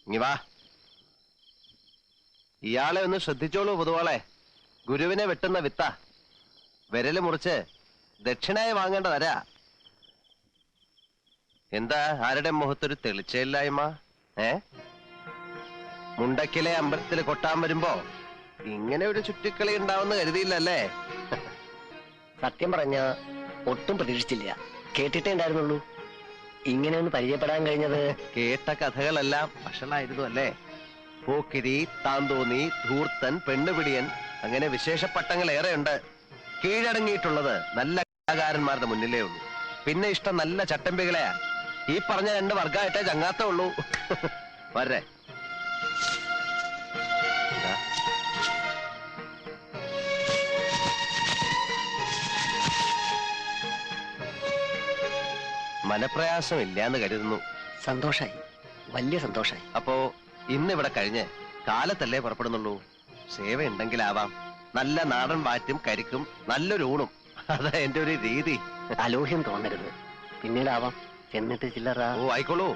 ഇനി വാ. ഇയാളെ ഒന്ന് ശ്രദ്ധിച്ചോളൂ പൊതുവാളെ. ഗുരുവിനെ വെട്ടുന്ന വിത്ത. വിരല് മുറിച്ച് ദക്ഷിണായി വാങ്ങേണ്ടതരാ. എന്താ ആരുടെ മുഖത്തൊരു തെളിച്ചയില്ലായ്മ? മുണ്ടക്കിലെ അമ്പലത്തിൽ കൊട്ടാൻ വരുമ്പോ ഇങ്ങനെ ഒരു ചുറ്റിക്കളി ഉണ്ടാവുന്ന കരുതിയില്ലല്ലേ? സത്യം പറഞ്ഞ ഒട്ടും പ്രതീക്ഷിച്ചില്ല. കേട്ടിട്ടേ ഉണ്ടായിരുന്നുള്ളൂ. ഇങ്ങനെ ഒന്ന് പരിചയപ്പെടാൻ കഴിഞ്ഞത്. കേട്ട കഥകളെല്ലാം വഷളായിരുന്നു അല്ലേ? പോക്കിരി, താന്തോന്നി, ധൂർത്തൻ, പെണ്ണുപിടിയൻ, അങ്ങനെ വിശേഷ പട്ടങ്ങൾ ഏറെയുണ്ട്. കീഴടങ്ങിയിട്ടുള്ളത് നല്ല കലാകാരന്മാരുടെ മുന്നിലേ ഉള്ളൂ. പിന്നെ ഇഷ്ടം നല്ല ചട്ടമ്പികളെയാ. ഈ പറഞ്ഞ 2 വർഗമായിട്ടേ ചങ്ങാത്തേ ഉള്ളൂ. വരെ മനപ്രയാസം ഇല്ലാന്ന് കരുതുന്നു. സന്തോഷായി, വലിയ സന്തോഷായി. അപ്പോ ഇന്നിവിടെ കഴിഞ്ഞ് കാലത്തല്ലേ പുറപ്പെടുന്നുള്ളൂ. സേവ ഉണ്ടെങ്കിലാവാം. നല്ല നാടൻ വാറ്റും കരിക്കും നല്ലൊരു ഊണും. അതാ എന്റെ ഒരു രീതി. അലോഹ്യം തോന്നരുത്. പിന്നീടാവാം. ചെന്നിട്ട് ചില്ലറ. ഓ ആയിക്കോളൂ,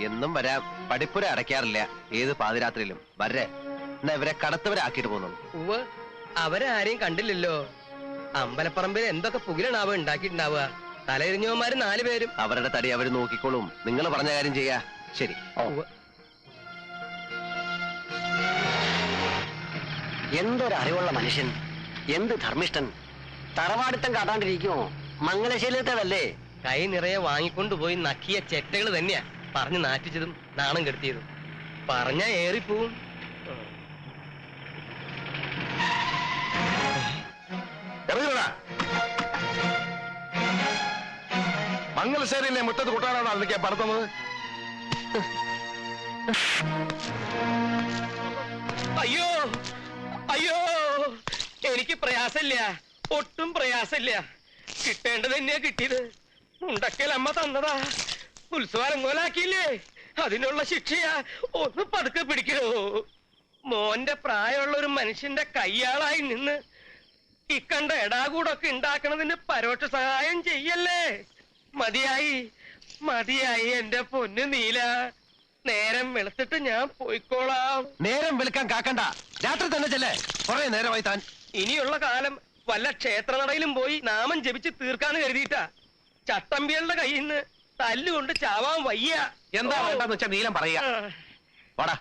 എന്നും വരാം. പഠിപ്പുര അടയ്ക്കാറില്ല ഏത് പാതിരാത്രിയിലും. വരെ എന്നാ ഇവരെ കടത്തവരാക്കിട്ട് പോകുന്നുള്ളൂ. അവരെ ആരെയും കണ്ടില്ലല്ലോ. അമ്പലപ്പറമ്പിൽ എന്തൊക്കെ പുകിലാണാവുക ഉണ്ടാക്കിയിട്ടുണ്ടാവുക. തലയിരിഞ്ഞവന്മാര് 4 പേരും. അവരുടെ തടി അവര് നോക്കിക്കോളും. നിങ്ങൾ പറഞ്ഞ കാര്യം ചെയ്യാ. ശരി. എന്തൊരു അറിവുള്ള മനുഷ്യൻ, എന്ത് ധർമ്മിഷ്ഠൻ. തറവാടിത്തം കാട്ടാണ്ടിരിക്കുമോ? മംഗലശീലത്തേതല്ലേ? കൈ നിറയെ വാങ്ങിക്കൊണ്ടുപോയി നക്കിയ ചെറ്റകൾ തന്നെയാ പറഞ്ഞു നാറ്റിച്ചതും നാണം കെടുത്തിയതും. പറഞ്ഞ ഏറിപ്പോവും. മംഗലശ്ശേരിയിലെ മുറ്റത്ത് കൊട്ടാനാണ് അതൊക്കെ പറത്തുന്നത്. അയ്യോ അയ്യോ, എനിക്ക് പ്രയാസമില്ല, ഒട്ടും പ്രയാസമില്ല. കിട്ടേണ്ടത് തന്നെയാ കിട്ടിയത്. മുണ്ടക്കൽ അമ്മ തന്നതാ. ഉത്സവാലങ്കോലാക്കിയില്ലേ, അതിനുള്ള ശിക്ഷയാ. ഒന്ന് പതുക്കെ പിടിക്കണോ. മോന്റെ പ്രായമുള്ള ഒരു മനുഷ്യന്റെ കയ്യാളായി നിന്ന് ഇക്കണ്ട എടാകൂടൊക്കെ ഉണ്ടാക്കണതിന് പരോക്ഷ സഹായം ചെയ്യല്ലേ. മതിയായി മതിയായി എന്റെ പൊന്നു നീല. നേരം വെളുത്തിട്ട് ഞാൻ പോയിക്കോളാം. നേരം വെളുക്കാൻ കാക്കണ്ട, രാത്രി തന്നെ ചെല്ലേ. കുറെ നേരമായി താൻ. ഇനിയുള്ള കാലം വല്ല ക്ഷേത്രനടയിലും പോയി നാമം ജപിച്ച് തീർക്കാന്ന് കരുതിയിട്ടാ. ചട്ടമ്പികളുടെ കയ്യിൽ നിന്ന് തല്ലുകൊണ്ട് ചാവാൻ വയ്യ. എന്താ വേണ്ടെന്ന് വെച്ചാ നീലം പറയാ. പോടാ.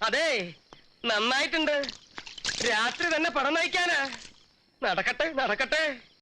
അതെ, നന്നായിട്ടുണ്ട്. രാത്രി തന്നെ പണം നയിക്കാനാ. നടക്കട്ടെ നടക്കട്ടെ.